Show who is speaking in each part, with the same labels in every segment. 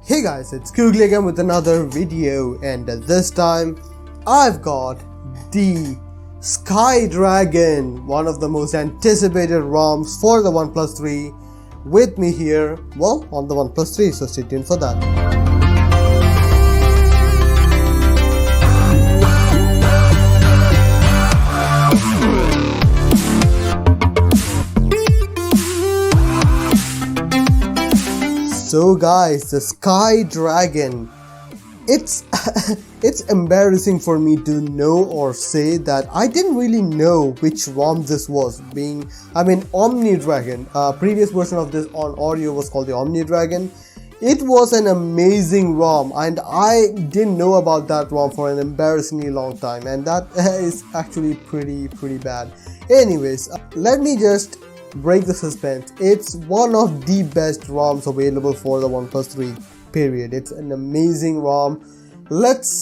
Speaker 1: Hey guys, it's Googly again with another video, and this time I've got the Skydragon, one of the most anticipated ROMs for the OnePlus 3 with me here, well, on the OnePlus 3, so stay tuned for that. So guys, the Skydragon, it's it's embarrassing for me to know or say that I didn't really know which ROM this was. OmniDragon, previous version of this on audio was called the OmniDragon. It was an amazing ROM and I didn't know about that ROM for an embarrassingly long time, and that is actually pretty bad. Anyways, let me just break the suspense. It's one of the best ROMs available for the OnePlus 3 period. It's an amazing ROM. Let's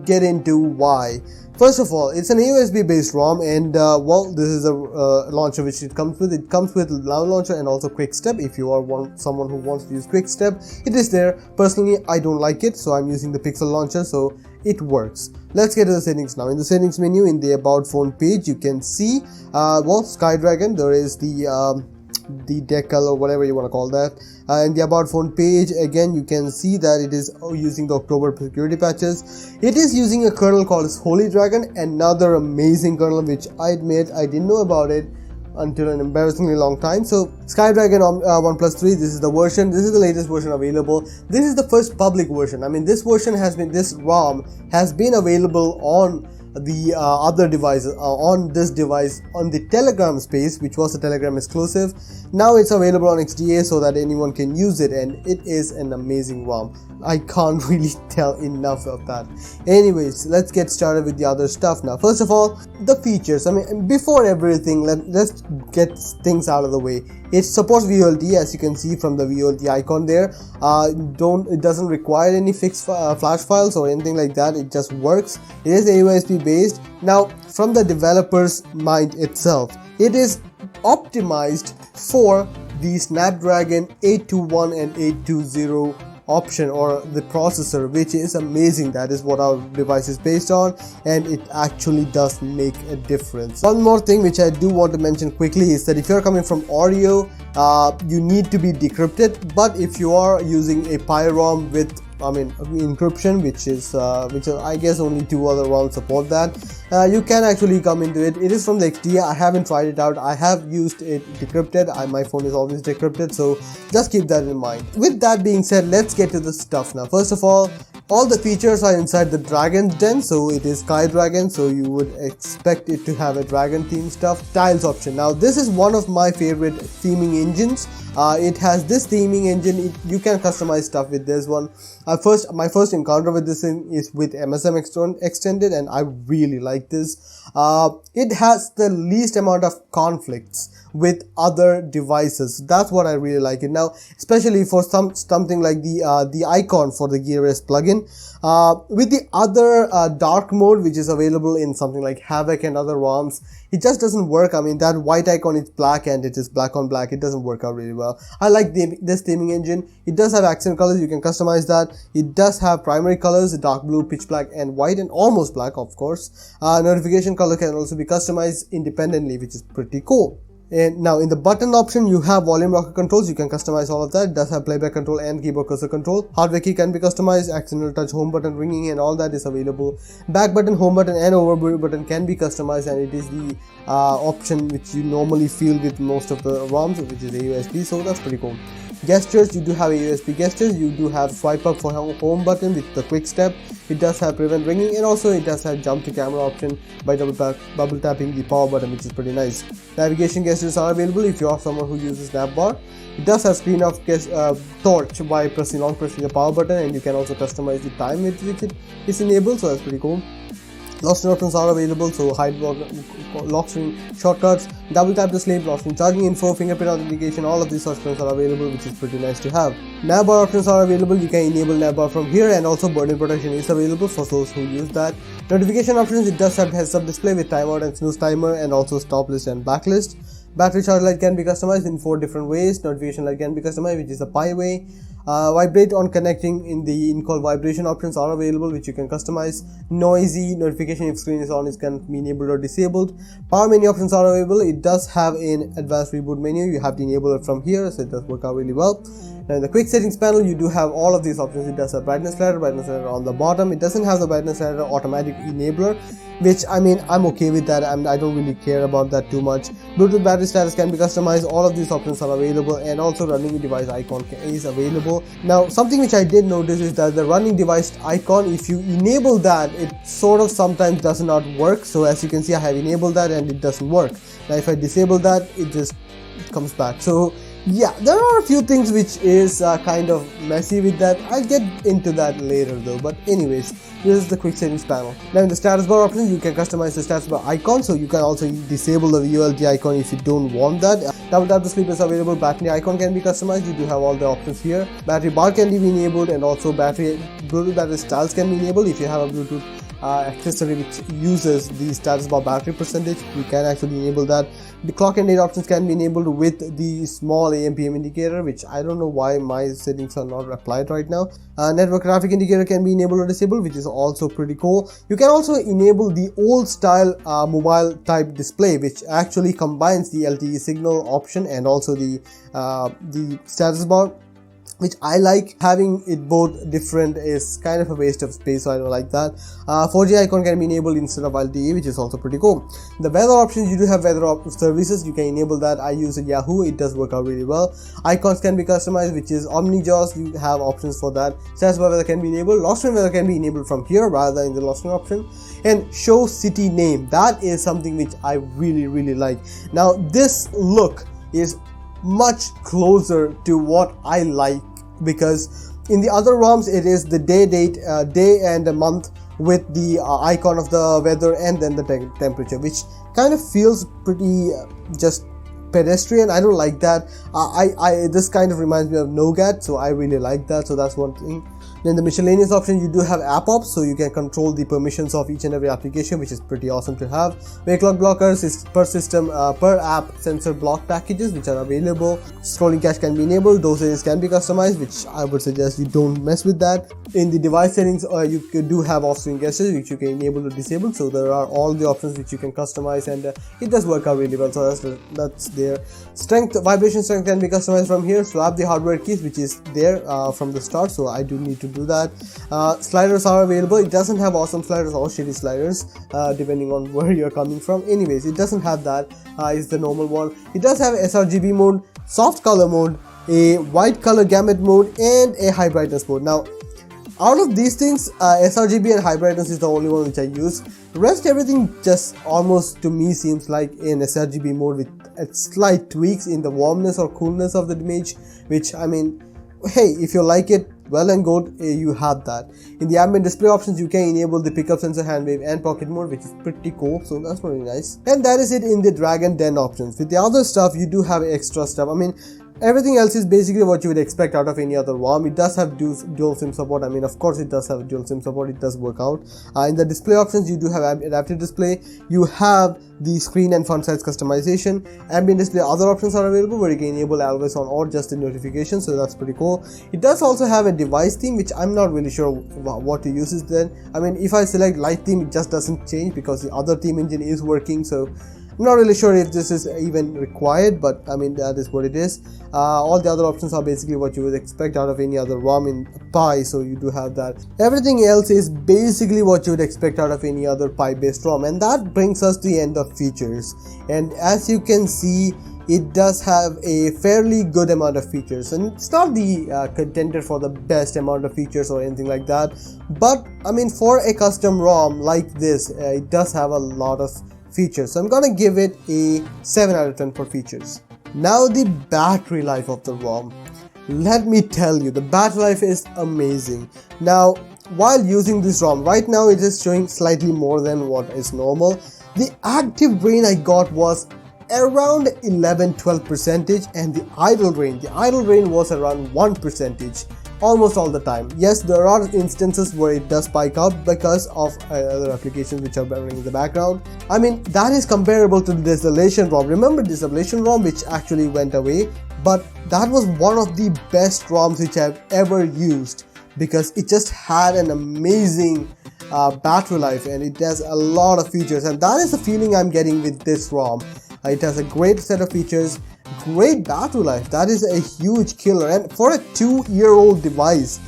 Speaker 1: get into why. First of all, it's an USB based ROM, and well, this is a launcher which it comes with. It comes with Now Launcher and also Quick Step. If you are someone who wants to use Quick Step, it is there. Personally, I don't like it, so I'm using the Pixel launcher, so it works. Let's get to the settings now. In the settings menu, in the About Phone page, you can see Skydragon. There is the decal or whatever you want to call that. In the About Phone page, again, you can see that it is using the October security patches. It is using a kernel called Holy Dragon, another amazing kernel which I admit I didn't know about it until an embarrassingly long time. So Skydragon on OnePlus 3, this is the version, this is the latest version available. This is the first public version. I mean, this ROM has been available on the other devices, on this device, on the Telegram space, which was a Telegram exclusive. Now it's available on XDA so that anyone can use it, and it is an amazing ROM. I can't really tell enough of that. Anyways, let's get started with the other stuff now. First of all, the features. I mean, before everything, let's get things out of the way. It supports VLT, as you can see from the VLT icon there. It doesn't require any fixed flash files or anything like that. It just works. It is USB based. Now, from the developer's mind itself, it is optimized for the Snapdragon 821 and 820 option, or the processor, which is amazing. That is what our device is based on, and it actually does make a difference. One more thing which I do want to mention quickly is that if you're coming from audio, you need to be decrypted, but if you are using a PyROM with encryption, which is I guess only two other ROMs support that, you can actually come into it. It is from the XDA. I haven't tried it out. I have used it decrypted. My phone is always decrypted, so just keep that in mind. With that being said, let's get to the stuff now. First of all the features are inside the Dragon's Den, so it is Skydragon, so you would expect it to have a dragon theme stuff. Tiles option. Now this is one of my favorite theming engines. It has this theming engine. You can customize stuff with this one. My first encounter with this thing is with MSM Extended, and I really like this. It has the least amount of conflicts with other devices. That's what I really like it. Now, especially for something like the icon for the Gear S plugin, with the other dark mode, which is available in something like Havoc and other ROMs, it just doesn't work. I mean, that white icon is black and it is black on black. It doesn't work out really well. I like this theming engine. It does have accent colors. You can customize that. It does have primary colors, dark blue, pitch black, and white, and almost black, of course. Notification color can also be customized independently, which is pretty cool. And now in the button option, you have volume rocker controls. You can customize all of that. It does have playback control and keyboard cursor control. Hardware key can be customized. Accidental touch, home button, ringing, and all that is available. Back button, home button, and over button can be customized, and it is the option which you normally feel with most of the ROMs, which is AUSB, so that's pretty cool. Gestures, you do have USB gestures. You do have swipe up for home button with the Quick Step. It does have prevent ringing, and also it does have jump to camera option by double tapping the power button, which is pretty nice. Navigation gestures are available if you are someone who uses navbar. It does have screen off torch by long pressing the power button, and you can also customize the time with which it is enabled, so that's pretty cool. Lock screen options are available, so hide lock screen shortcuts, double tap to sleep, lock screen charging info, fingerprint authentication, all of these options are available, which is pretty nice to have. Navbar options are available. You can enable navbar from here, and also burn-in protection is available for those who use that. Notification options, it does have heads-up display with timeout and snooze timer, and also stop list and blacklist. Battery charge light can be customized in 4 different ways. Notification light can be customized, which is a Pi way. Vibrate on connecting in the in-call vibration options are available, which you can customize. Noisy notification if screen is on is can be enabled or disabled. Power menu options are available. It does have an advanced reboot menu. You have to enable it from here, so it does work out really well. Now in the quick settings panel, you do have all of these options. It does have brightness slider on the bottom. It doesn't have the brightness slider automatic enabler, which I mean, I'm okay with that. I don't really care about that too much. Bluetooth battery status can be customized. All of these options are available, and also running device icon is available. Now something which I did notice is that the running device icon, if you enable that, it sort of sometimes does not work. So as you can see, I have enabled that and it doesn't work. Now if I disable that, it just comes back. So yeah, there are a few things which is kind of messy with that. I'll get into that later though. But anyways, this is the quick settings panel. Now in the status bar options, you can customize the status bar icon, so you can also disable the ULD icon if you don't want that. Double tap to sleep is available. Battery icon can be customized. You do have all the options here. Battery bar can be enabled, and also Bluetooth battery styles can be enabled. If you have a Bluetooth accessory which uses the status bar battery percentage, you can actually enable that. The clock and date options can be enabled with the small AM/PM indicator, which I don't know why my settings are not applied right now. Network traffic indicator can be enabled or disabled, which is also pretty cool. You can also enable the old style mobile type display, which actually combines the LTE signal option and also the status bar, which I like. Having it both different is kind of a waste of space, so I don't like that. 4G icon can be enabled instead of LTE, which is also pretty cool. The weather options, you do have weather services, you can enable that. I use a Yahoo, it does work out really well. Icons can be customized, which is OmniJaws, you have options for that. Status bar weather can be enabled. Lost screen weather can be enabled from here rather than in the lost screen option. And show city name, that is something which I really like. Now this look is much closer to what I like, because in the other ROMs it is the day and a month with the icon of the weather and then the temperature, which kind of feels pretty just pedestrian. I don't like that. This kind of reminds me of Nougat, so I really like that. So that's one thing. Then the miscellaneous option, you do have app ops, so you can control the permissions of each and every application, which is pretty awesome to have. Wake lock blockers is per system, per app sensor block packages, which are available. Scrolling cache can be enabled. Those settings can be customized, which I would suggest you don't mess with that. In the device settings, you do have off-screen gestures, which you can enable or disable. So there are all the options which you can customize, and it does work out really well. So that's there. Vibration strength can be customized from here. Swap the hardware keys, which is there from the start, so I do need to do that. Sliders are available. It doesn't have awesome sliders or shitty sliders, depending on where you're coming from. Anyways, it doesn't have that. It's the normal one. It does have sRGB mode, soft color mode, a white color gamut mode, and a high brightness mode. Now out of these things, sRGB and high brightness is the only one which I use. The rest everything just almost to me seems like in sRGB mode with slight tweaks in the warmness or coolness of the image, which I mean, hey, if you like it, well and good, you have that. In the ambient display options, you can enable the pickup sensor, hand wave, and pocket mode, which is pretty cool, so that's pretty nice. And that is it in the Dragon Den options. With the other stuff, you do have extra stuff. I mean, everything else is basically what you would expect out of any other ROM. It does have dual SIM support. I mean, of course it does have dual SIM support. It does work out. In the display options, you do have adaptive display. You have the screen and font size customization. Ambient display, other options are available where you can enable always on or just the notifications, so that's pretty cool. It does also have a device theme, which I'm not really sure what to use is then. I mean, if I select light theme, it just doesn't change because the other theme engine is working, so I'm not really sure if this is even required, but I mean, that is what it is. All the other options are basically what you would expect out of any other ROM in Pi, so you do have that. Everything else is basically what you would expect out of any other Pi based ROM, and that brings us to the end of features. And as you can see, it does have a fairly good amount of features, and it's not the contender for the best amount of features or anything like that, but I mean, for a custom ROM like this, it does have a lot of features, so I'm gonna give it a 7 out of 10 for features. Now the battery life of the ROM. Let me tell you, the battery life is amazing. Now, while using this ROM, right now it is showing slightly more than what is normal. The active drain I got was around 11-12%, and the idle drain was around 1%. Almost all the time. Yes, there are instances where it does spike up because of other applications which are running in the background. I mean, that is comparable to the Desolation ROM. Remember Desolation ROM, which actually went away? but that was one of the best ROMs which I've ever used, because it just had an amazing battery life and it has a lot of features, and that is the feeling I'm getting with this ROM. It has a great set of features, great battery life. That is a huge killer, and for a 2-year-old device,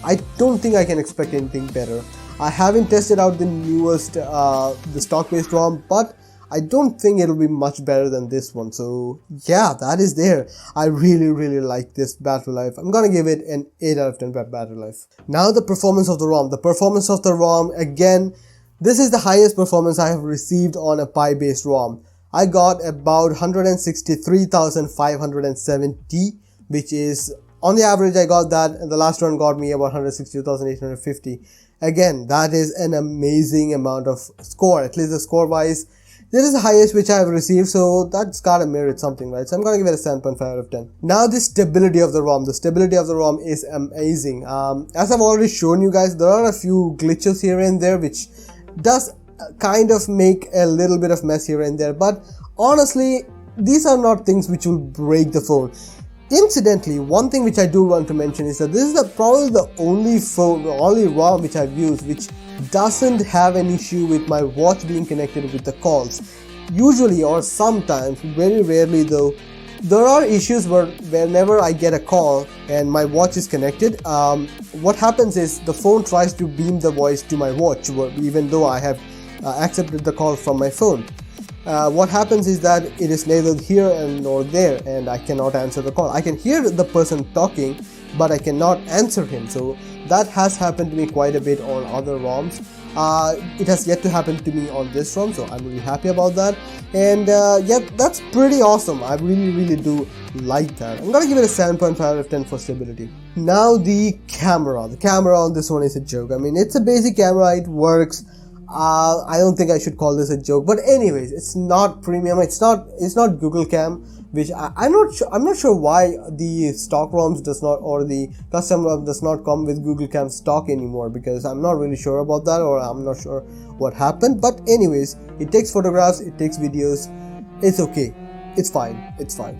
Speaker 1: I don't think I can expect anything better. I haven't tested out the newest, the stock-based ROM, but I don't think it'll be much better than this one. So yeah, that is there. I really like this battery life. I'm gonna give it an 8 out of 10 battery life. Now the performance of the ROM. The performance of the ROM, again, this is the highest performance I have received on a Pi-based ROM. I got about 163,570, which is, on the average I got that, and the last one got me about 162,850. Again, that is an amazing amount of score, at least the score wise. This is the highest which I have received, so that's gotta merit something, right? So I'm gonna give it a 7.5 out of 10. Now the stability of the ROM. The stability of the ROM is amazing. As I've already shown you guys, there are a few glitches here and there which does kind of make a little bit of mess here and there, but honestly, these are not things which will break the phone. Incidentally, one thing which I do want to mention is that this is probably the only ROM which I've used which doesn't have an issue with my watch being connected with the calls. Usually, or sometimes, very rarely though, there are issues where whenever I get a call and my watch is connected, what happens is the phone tries to beam the voice to my watch, even though I have accepted the call from my phone. What happens is that it is neither here nor there, and I cannot answer the call. I can hear the person talking, but I cannot answer him. So that has happened to me quite a bit on other ROMs. It has yet to happen to me on this ROM, so I'm really happy about that. And yeah, that's pretty awesome. I really do like that. I'm gonna give it a 7.5 out of 10 for stability. Now the camera. The camera on this one is a joke. I mean, it's a basic camera, it works. I don't think I should call this a joke, but anyways, it's not premium. It's not Google Cam, which I'm not sure why the stock ROMs does not, or the custom ROM does not come with Google Cam stock anymore, because I'm not really sure about that, or I'm not sure what happened. But anyways, it takes photographs, it takes videos. It's okay. It's fine.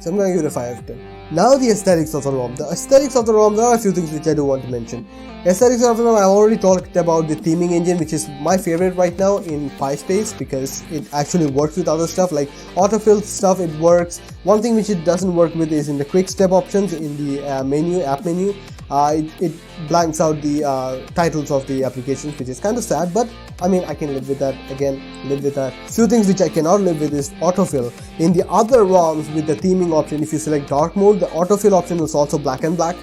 Speaker 1: So I'm gonna give it a 5 out of 10. Now the aesthetics of the ROM. The aesthetics of the ROM, there are a few things which I do want to mention. Aesthetics of the ROM, I already talked about the theming engine, which is my favorite right now in Pi space, because it actually works with other stuff like autofill stuff. It works. One thing which it doesn't work with is in the quick step options in the app menu. It blanks out the titles of the applications, which is kind of sad, but I mean, I can live with that. Few things which I cannot live with is autofill. In the other ROMs with the theming option, if you select dark mode, the autofill option is also black and black,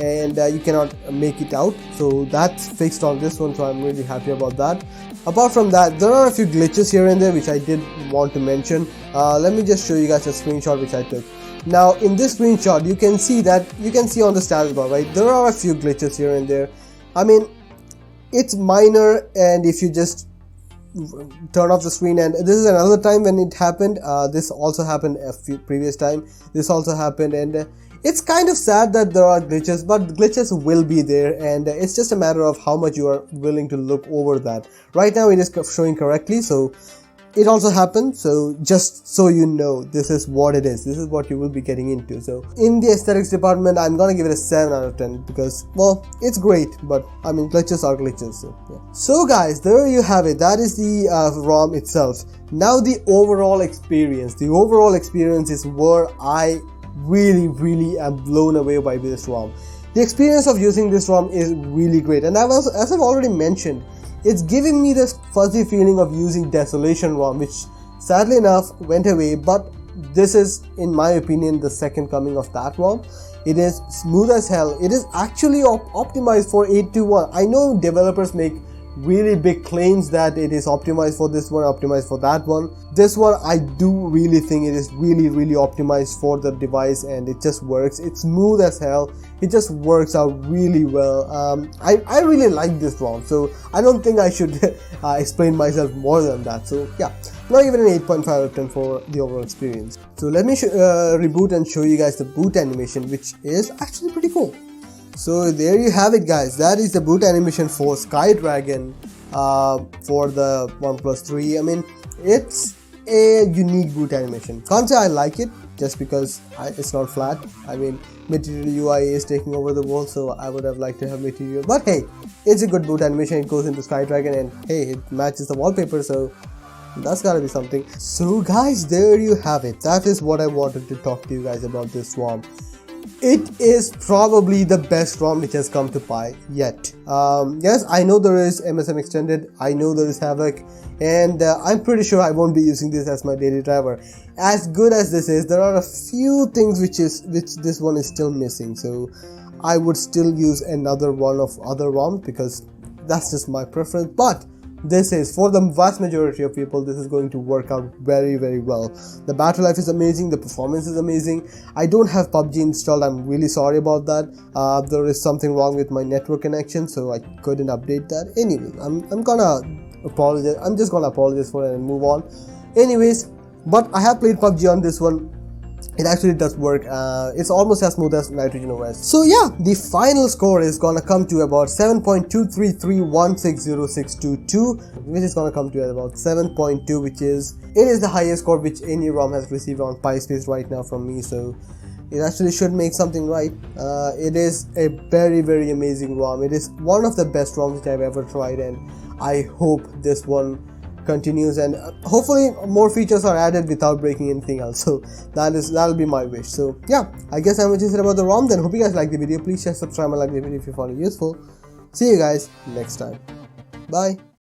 Speaker 1: and you cannot make it out. So that's fixed on this one, so I'm really happy about that. Apart from that, there are a few glitches here and there which I did want to mention. Let me just show you guys a screenshot which I took. Now in this screenshot, you can see on the status bar, right, there are a few glitches here and there. I mean, it's minor, and if you just turn off the screen, and this is another time when it happened. This also happened a few previous time. This also happened, and it's kind of sad that there are glitches, but glitches will be there, and it's just a matter of how much you are willing to look over that. Right now it is showing correctly, so it also happened. So just so you know, this is what it is. This is what you will be getting into. So in the aesthetics department, I'm gonna give it a 7 out of 10 because, well, it's great, but I mean, glitches are glitches. So, yeah. So guys, there you have it. That is the ROM itself. Now the overall experience. The overall experience is where I really am blown away by this ROM. The experience of using this ROM is really great, and as I've already mentioned, it's giving me this fuzzy feeling of using Desolation ROM, which sadly enough went away, but this is, in my opinion, the second coming of that ROM. It is smooth as hell. It is actually optimized for 821. I know developers make really big claims that it is optimized for this one, optimized for that one. This one, I do really think it is really optimized for the device, and it just works. It's smooth as hell. It just works out really well. I really like this ROM, so I don't think I should explain myself more than that. So yeah, I'm gonna give it an 8.5 out of 10 for the overall experience. So let me reboot and show you guys the boot animation, which is actually pretty cool. So there you have it, guys. That is the boot animation for Skydragon for the OnePlus 3. I mean, it's a unique boot animation. Can't say I like it, just because it's not flat. I mean, Material UI is taking over the world, so I would have liked to have Material. But hey, it's a good boot animation. It goes into Skydragon, and hey, it matches the wallpaper, so that's gotta be something. So guys, there you have it. That is what I wanted to talk to you guys about this ROM. It is probably the best ROM which has come to Pi yet. Yes, I know there is MSM Extended, I know there is Havoc, and I'm pretty sure I won't be using this as my daily driver. As good as this is, there are a few things which this one is still missing, so I would still use another one of other ROMs because that's just my preference. But this is, for the vast majority of people, this is going to work out very, very well. The battery life is amazing, the performance is amazing. I don't have PUBG installed, I'm really sorry about that. There is something wrong with my network connection, so I couldn't update that. Anyway, I'm gonna apologize. I'm just gonna apologize for it and move on. Anyways, but I have played PUBG on this one. It actually does work. It's almost as smooth as Nitrogen OS. So yeah, the final score is gonna come to about 7.233160622, which is gonna come to about 7.2, it is the highest score which any ROM has received on PySpace right now from me, so it actually should make something right. It is a very, very amazing ROM. It is one of the best ROMs which I've ever tried, and I hope this one continues, and hopefully more features are added without breaking anything else. So that'll be my wish. So yeah, I guess I'm interested about the ROM. Then hope you guys like the video. Please share, subscribe, and like the video if you found it useful. See you guys next time. Bye.